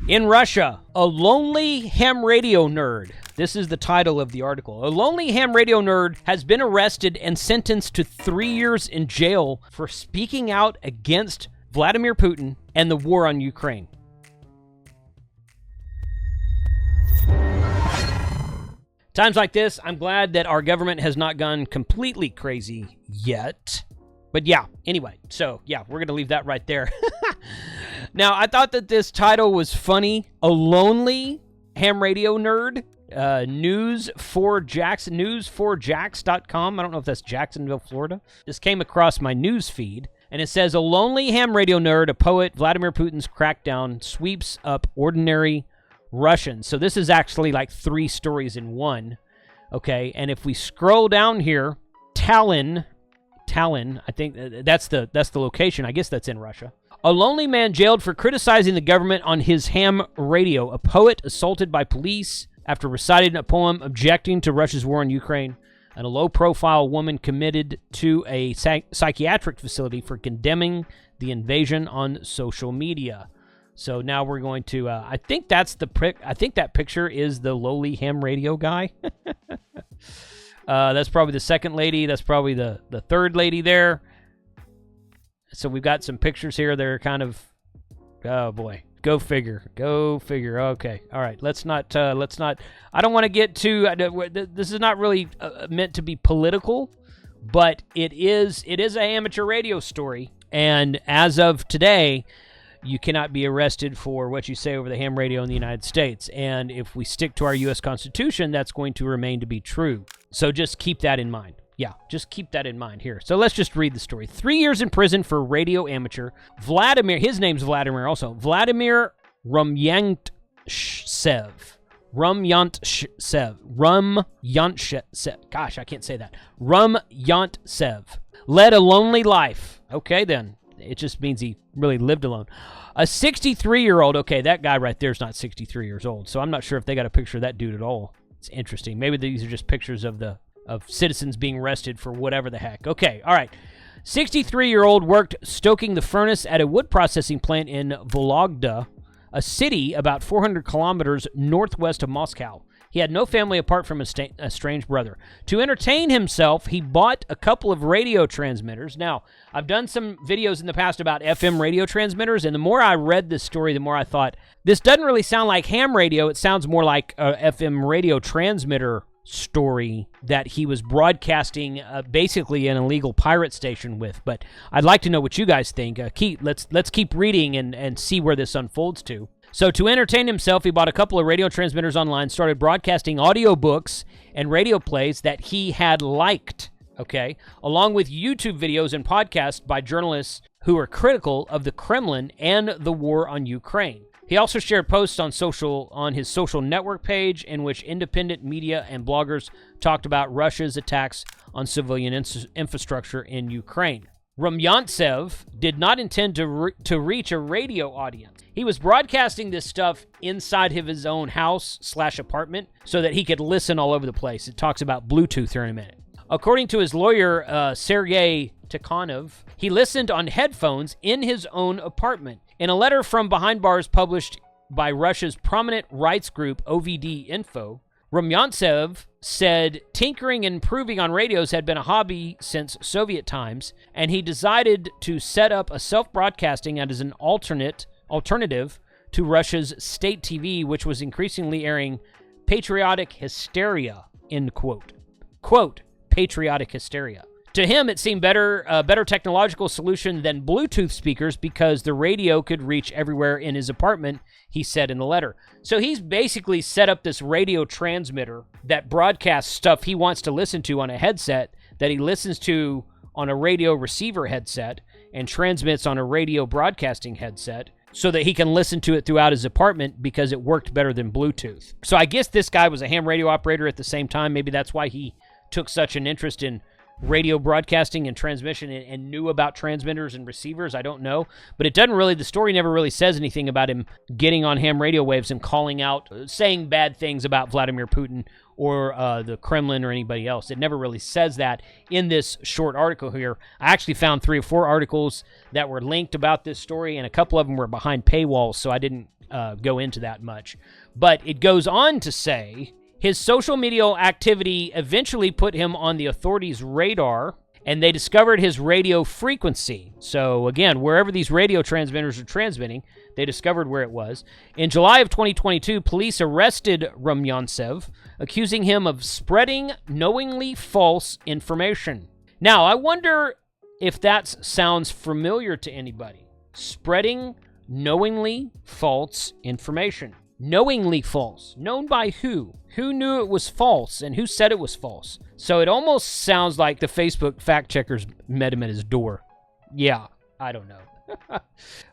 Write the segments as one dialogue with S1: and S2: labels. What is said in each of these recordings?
S1: In Russia, a lonely ham radio nerd. This is the title of the article. A lonely ham radio nerd has been arrested and sentenced to 3 years in jail for speaking out against Vladimir Putin and the war on Ukraine. Times like this, I'm glad that our government has not gone completely crazy yet. But yeah, anyway, so yeah, we're going to leave that right there. Now, I thought that this title was funny. A lonely ham radio nerd. News4Jacks.com. I don't know if that's Jacksonville, Florida. This came across my news feed, and it says, a lonely ham radio nerd, a poet, Vladimir Putin's crackdown sweeps up ordinary Russians. So this is actually like 3 stories in one. Okay, and if we scroll down here, Tallinn, I think that's the location. I guess that's in Russia. A lonely man jailed for criticizing the government on his ham radio. A poet assaulted by police after reciting a poem objecting to Russia's war on Ukraine. And a low-profile woman committed to a psychiatric facility for condemning the invasion on social media. So now we're going to, I think that picture is the lowly ham radio guy. That's probably the second lady. That's probably the third lady there. So we've got some pictures here that are kind of, oh boy, go figure. Okay, all right. Let's not. I don't want to get too. This is not really meant to be political, but it is an amateur radio story, and as of today, you cannot be arrested for what you say over the ham radio in the United States. And if we stick to our U.S. Constitution, that's going to remain to be true. So just keep that in mind. Yeah, just keep that in mind here. So let's just read the story. 3 years in prison for radio amateur. Vladimir, his name's Vladimir also. Vladimir Rumyantsev. Gosh, I can't say that. Rumyantsev. Led a lonely life. Okay, then. It just means he really lived alone. A 63-year-old, okay, that guy right there is not 63 years old, so I'm not sure if they got a picture of that dude at all. It's interesting. Maybe these are just pictures of citizens being arrested for whatever the heck. Okay, all right. 63-year-old worked stoking the furnace at a wood processing plant in Vologda, a city about 400 kilometers northwest of Moscow. He had no family apart from a strange brother. To entertain himself, he bought a couple of radio transmitters. Now, I've done some videos in the past about FM radio transmitters, and the more I read this story, the more I thought, this doesn't really sound like ham radio. It sounds more like a FM radio transmitter story that he was broadcasting basically an illegal pirate station with. But I'd like to know what you guys think. Let's keep reading and see where this unfolds to. So to entertain himself, he bought a couple of radio transmitters online, started broadcasting audiobooks and radio plays that he had liked, okay, along with YouTube videos and podcasts by journalists who are critical of the Kremlin and the war on Ukraine. He also shared posts on his social network page in which independent media and bloggers talked about Russia's attacks on civilian infrastructure in Ukraine. Rumyantsev did not intend to reach a radio audience. He was broadcasting this stuff inside of his own house/apartment so that he could listen all over the place. It talks about Bluetooth here in a minute. According to his lawyer, Sergei Tikhanov, he listened on headphones in his own apartment. In a letter from behind bars published by Russia's prominent rights group OVD Info, Rumyantsev said tinkering and improving on radios had been a hobby since Soviet times, and he decided to set up a self-broadcasting as an alternative to Russia's state TV, which was increasingly airing patriotic hysteria, end quote. Quote, patriotic hysteria. To him, it seemed a better technological solution than Bluetooth speakers because the radio could reach everywhere in his apartment, he said in the letter. So he's basically set up this radio transmitter that broadcasts stuff he wants to listen to on a headset that he listens to on a radio receiver headset and transmits on a radio broadcasting headset so that he can listen to it throughout his apartment because it worked better than Bluetooth. So I guess this guy was a ham radio operator at the same time. Maybe that's why he took such an interest in radio broadcasting and transmission and knew about transmitters and receivers. I don't know. But the story never really says anything about him getting on ham radio waves and calling out, saying bad things about Vladimir Putin or the Kremlin or anybody else. It never really says that in this short article here. I actually found 3 or 4 articles that were linked about this story, and a couple of them were behind paywalls, so I didn't go into that much. But it goes on to say his social media activity eventually put him on the authorities' radar, and they discovered his radio frequency. So again, wherever these radio transmitters are transmitting, they discovered where it was. In July of 2022, police arrested Rumyantsev, accusing him of spreading knowingly false information. Now, I wonder if that sounds familiar to anybody. Spreading knowingly false information. Knowingly false. Known by who? Who knew it was false and who said it was false? So it almost sounds like the Facebook fact checkers met him at his door. Yeah, I don't know.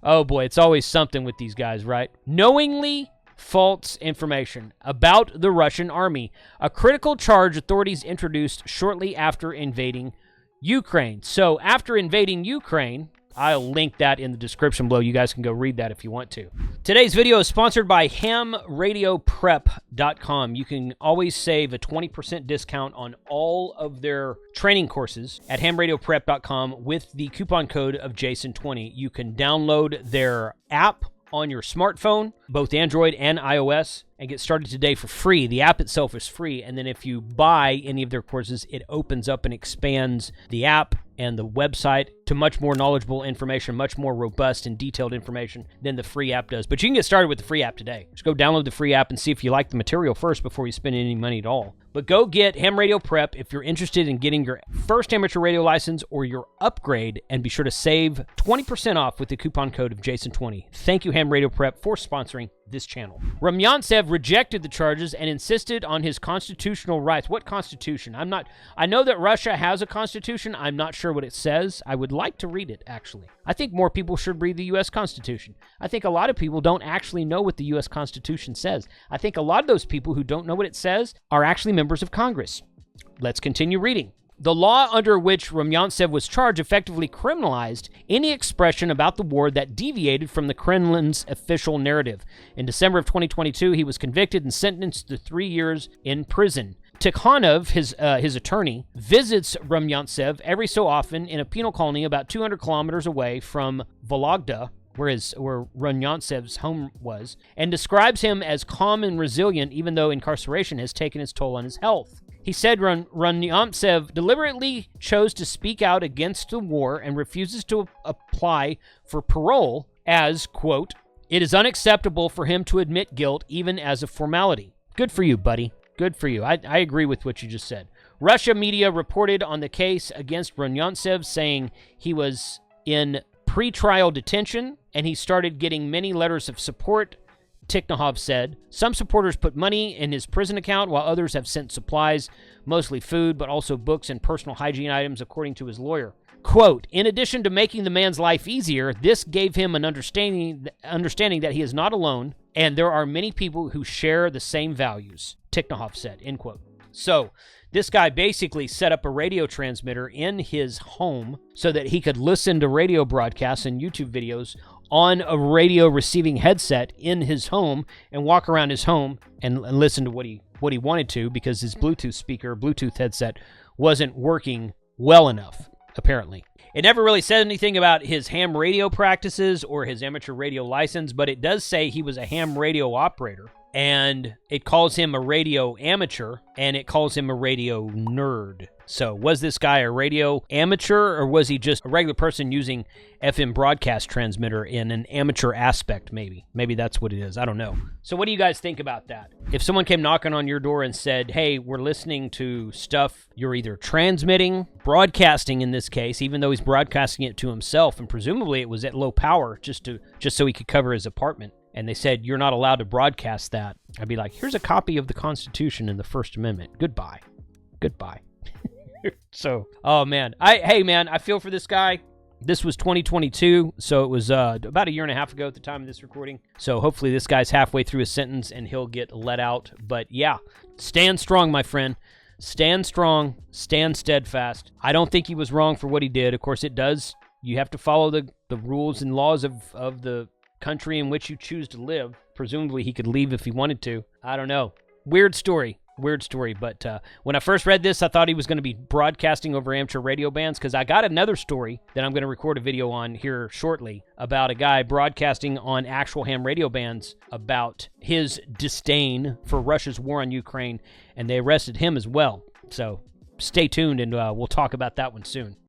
S1: Oh boy, it's always something with these guys, right? Knowingly false information about the Russian army, a critical charge authorities introduced shortly after invading Ukraine. So after invading Ukraine, I'll link that in the description below. You guys can go read that if you want to. Today's video is sponsored by hamradioprep.com. You can always save a 20% discount on all of their training courses at hamradioprep.com with the coupon code of Jason20. You can download their app on your smartphone, both Android and iOS, and get started today for free. The app itself is free, and then if you buy any of their courses, it opens up and expands the app and the website to much more knowledgeable information, much more robust and detailed information than the free app does. But you can get started with the free app today. Just go download the free app and see if you like the material first before you spend any money at all. But go get Ham Radio Prep if you're interested in getting your first amateur radio license or your upgrade, and be sure to save 20% off with the coupon code of Jason20. Thank you, Ham Radio Prep, for sponsoring this channel. Rumyantsev rejected the charges and insisted on his constitutional rights. What constitution? I know that Russia has a constitution. I'm not sure what it says. I would like to read it, actually. I think more people should read the U.S. Constitution. I think a lot of people don't actually know what the U.S. Constitution says. I think a lot of those people who don't know what it says are actually members of Congress. Let's continue reading. The law under which Rumyantsev was charged effectively criminalized any expression about the war that deviated from the Kremlin's official narrative. In December of 2022, he was convicted and sentenced to 3 years in prison. Tikhanov, his attorney, visits Rumyantsev every so often in a penal colony about 200 kilometers away from Vologda, where Rumyantsev's home was, and describes him as calm and resilient even though incarceration has taken its toll on his health. He said Rumyantsev deliberately chose to speak out against the war and refuses to apply for parole as, quote, "It is unacceptable for him to admit guilt even as a formality." Good for you, buddy. Good for you. I agree with what you just said. Russia media reported on the case against Rumyantsev, saying he was in pre-trial detention and he started getting many letters of support. Tikhanov said, some supporters put money in his prison account while others have sent supplies, mostly food, but also books and personal hygiene items, according to his lawyer. Quote, in addition to making the man's life easier, this gave him an understanding that he is not alone and there are many people who share the same values, Tikhanov said, end quote. So this guy basically set up a radio transmitter in his home so that he could listen to radio broadcasts and YouTube videos on a radio receiving headset in his home and walk around his home and listen to what he wanted to, because his Bluetooth headset wasn't working well enough, apparently. It never really said anything about his ham radio practices or his amateur radio license, but it does say he was a ham radio operator, and it calls him a radio amateur, and it calls him a radio nerd. So was this guy a radio amateur, or was he just a regular person using FM broadcast transmitter in an amateur aspect, maybe? Maybe that's what it is. I don't know. So what do you guys think about that? If someone came knocking on your door and said, hey, we're listening to stuff you're either transmitting, broadcasting in this case, even though he's broadcasting it to himself, and presumably it was at low power just so he could cover his apartment, and they said, you're not allowed to broadcast that, I'd be like, here's a copy of the Constitution and the First Amendment. Goodbye. Goodbye. So, oh man. I feel for this guy. This was 2022, so it was about a year and a half ago at the time of this recording. So hopefully this guy's halfway through his sentence and he'll get let out. But yeah, stand strong, my friend. Stand strong. Stand steadfast. I don't think he was wrong for what he did. Of course, you have to follow the rules and laws of the country in which you choose to live. Presumably he could leave if he wanted to. I don't know. Weird story. Weird story. But when I first read this, I thought he was going to be broadcasting over amateur radio bands, because I got another story that I'm going to record a video on here shortly about a guy broadcasting on actual ham radio bands about his disdain for Russia's war on Ukraine, and they arrested him as well. So stay tuned, and we'll talk about that one soon.